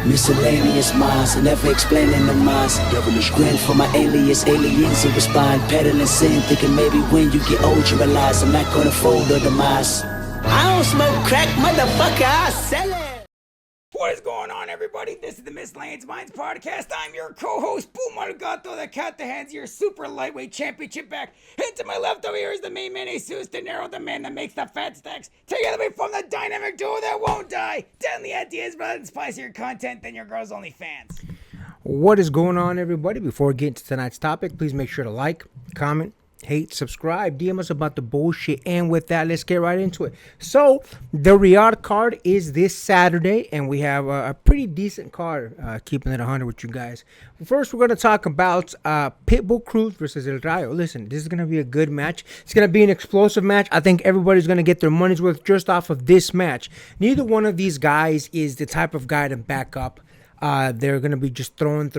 Miscellaneous minds, never explaining the minds. Devilish grin for my alias, aliens who respond. Peddling sin, thinking maybe when you get old you realize I'm not gonna fold or demise. I don't smoke crack, motherfucker, I sell it. What is going on, everybody? This is the Miscellaneous Minds podcast. I'm your co-host, Boom Margato, the cat that hands your super lightweight championship back. And to my left over here is the main man, Jesus De Niro, the man that makes the fat stacks. Together we form the dynamic duo that won't die. Deadly ideas, rather than spicier content than your girl's OnlyFans. What is going on, everybody? Before we get into tonight's topic, please make sure to like, comment, hate, subscribe, DM us about the bullshit, and with that, let's get right into it. So, the Riyadh card is this Saturday, and we have a pretty decent card, keeping it 100 with you guys. First, we're going to talk about Pitbull Cruz versus El Rayo. Listen, this is going to be a good match. It's going to be an explosive match. I think everybody's going to get their money's worth just off of this match. Neither one of these guys is the type of guy to back up. They're going to be just throwing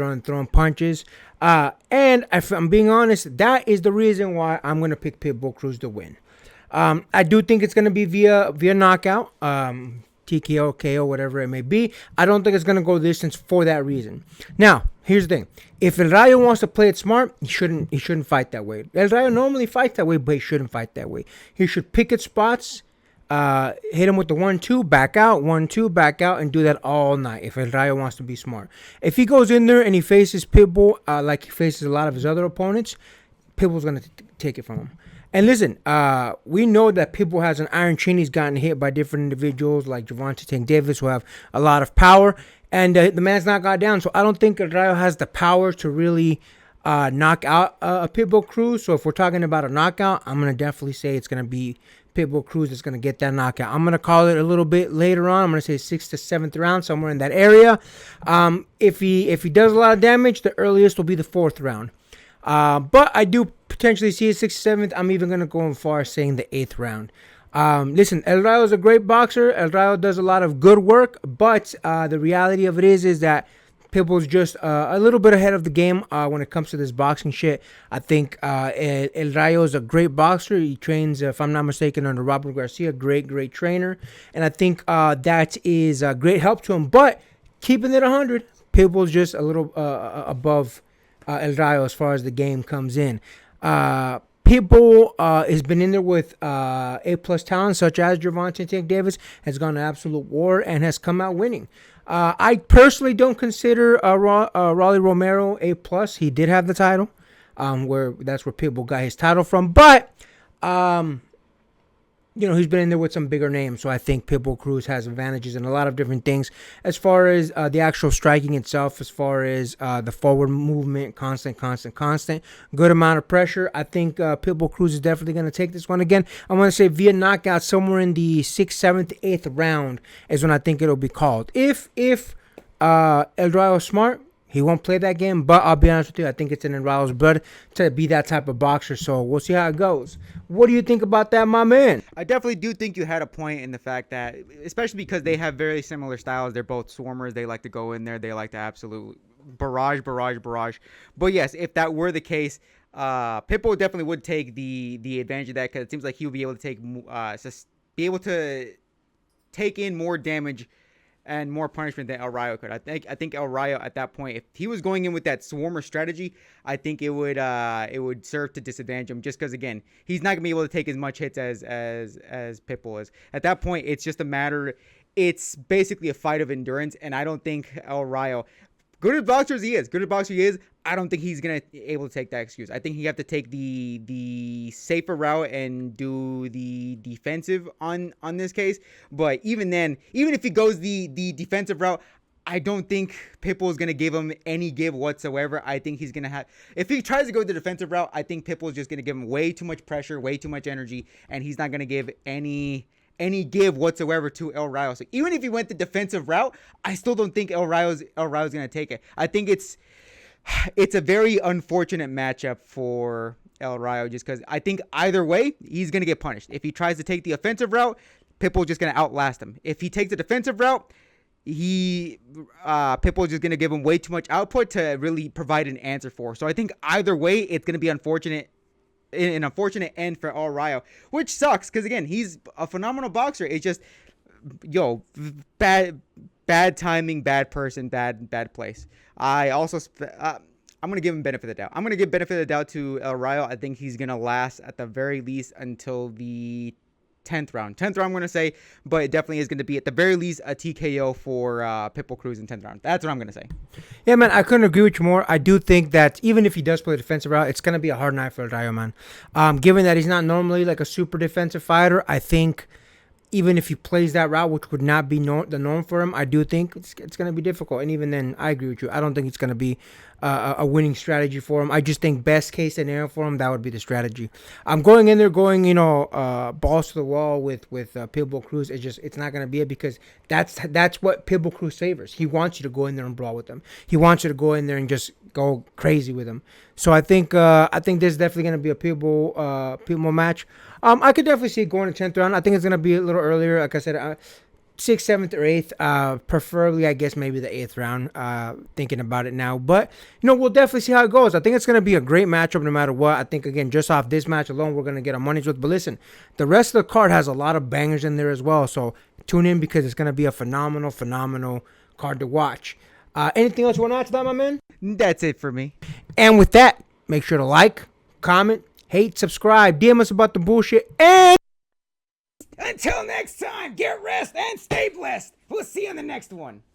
punches. And if I'm being honest, that is the reason why I'm going to pick Pitbull Cruz to win. I do think it's going to be via knockout, TKO, KO, whatever it may be. I don't think it's going to go distance for that reason. Now, here's the thing. If El Rayo wants to play it smart, he shouldn't fight that way. El Rayo normally fights that way, but he shouldn't fight that way. He should pick its spots. Hit him with the 1-2, back out, 1-2, back out, and do that all night if El Rayo wants to be smart. If he goes in there and he faces Pitbull like he faces a lot of his other opponents, Pitbull's going to take it from him. And listen, we know that Pitbull has an iron chin. He's gotten hit by different individuals like Gervonta Tank Davis who have a lot of power, and the man's not got down. So I don't think El Rayo has the power to really knock out a Pitbull Cruz. So if we're talking about a knockout, I'm going to definitely say it's going to be Pitbull Cruz is going to get that knockout. I'm going to call it a little bit later on. I'm going to say 6th to 7th round, somewhere in that area. If he does a lot of damage, the earliest will be the 4th round. But I do potentially see it 6th, 7th. I'm even going to go as far as saying the 8th round. Listen, El Rayo is a great boxer. El Rayo does a lot of good work, but the reality of it is that Pitbull's just a little bit ahead of the game when it comes to this boxing shit. I think El Rayo is a great boxer. He trains, if I'm not mistaken, under Robert Garcia, great trainer. And I think that is a great help to him. But keeping it 100, Pitbull's just a little above El Rayo as far as the game comes in. Pitbull has been in there with A-plus talent such as Gervonta Tank Davis, has gone to absolute war and has come out winning. I personally don't consider Rolly Romero A+. He did have the title, that's where Pitbull got his title from. But he's been in there with some bigger names, so I think Pitbull Cruz has advantages in a lot of different things as far as the actual striking itself, as far as the forward movement, constant, good amount of pressure. I think Pitbull Cruz is definitely going to take this one again. I'm going to say via knockout somewhere in the 6th, 7th, 8th round is when I think it'll be called. If El Rayo is smart, he won't play that game, but I'll be honest with you, I think it's in El Rayo's blood to be that type of boxer, so we'll see how it goes. What do you think about that, my man? I definitely do think you had a point in the fact that, especially because they have very similar styles, they're both swarmers, they like to go in there, they like to absolute barrage. But yes, if that were the case, Pitbull definitely would take the advantage of that, because it seems like he would be able to take in more damage and more punishment than El Rayo could. I think El Rayo at that point, if he was going in with that swarmer strategy, I think it would serve to disadvantage him, just because, again, he's not gonna be able to take as much hits as Pitbull is. At that point, it's just a matter. It's basically a fight of endurance, and I don't think El Rayo, good as boxer he is, I don't think he's gonna be able to take that excuse. I think you have to take the safer route and do the defensive on this case. But even then, even if he goes the defensive route, I don't think Pitbull is gonna give him any give whatsoever. I think he's gonna have, if he tries to go the defensive route, I think Pitbull is just gonna give him way too much pressure, way too much energy, and he's not gonna give any give whatsoever to El Rayo. So even if he went the defensive route, I still don't think El Rayo's gonna take it. I think it's a very unfortunate matchup for El Rayo, just because I think either way he's gonna get punished. If he tries to take the offensive route, Pitbull's just gonna outlast him. If he takes the defensive route, Pitbull's just gonna give him way too much output to really provide an answer for. So I think either way it's gonna be an unfortunate end for El Rayo, which sucks because, again, he's a phenomenal boxer. It's just, bad bad timing, bad person, bad place. I also I'm gonna give him benefit of the doubt. I'm gonna give benefit of the doubt to El Rayo. I think he's gonna last at the very least until the 10th round. 10th round, I'm going to say, but it definitely is going to be at the very least a TKO for Pitbull Cruz in 10th round. That's what I'm going to say. Yeah, man, I couldn't agree with you more. I do think that even if he does play defensive route, it's going to be a hard night for El Rayo, man. Given that he's not normally like a super defensive fighter, I think even if he plays that route, which would not be the norm for him, I do think it's going to be difficult. And even then, I agree with you. I don't think it's going to be a winning strategy for him. I just think best case scenario for him, that would be the strategy. I'm going in there balls to the wall with Pitbull Cruz. It's not going to be it because that's what Pitbull Cruz favors. He wants you to go in there and brawl with him. He wants you to go in there and just go crazy with him. So I think there's definitely going to be a Pitbull match. I could definitely see it going to 10th round. I think it's going to be a little earlier. Like I said, 6th, 7th, or 8th. Preferably, I guess, maybe the 8th round. Thinking about it now. But, we'll definitely see how it goes. I think it's going to be a great matchup no matter what. I think, again, just off this match alone, we're going to get our money's worth. But listen, the rest of the card has a lot of bangers in there as well. So tune in because it's going to be a phenomenal card to watch. Anything else you want to add to that, my man? That's it for me. And with that, make sure to like, comment, hate, subscribe, DM us about the bullshit, and until next time, get rest and stay blessed. We'll see you on the next one.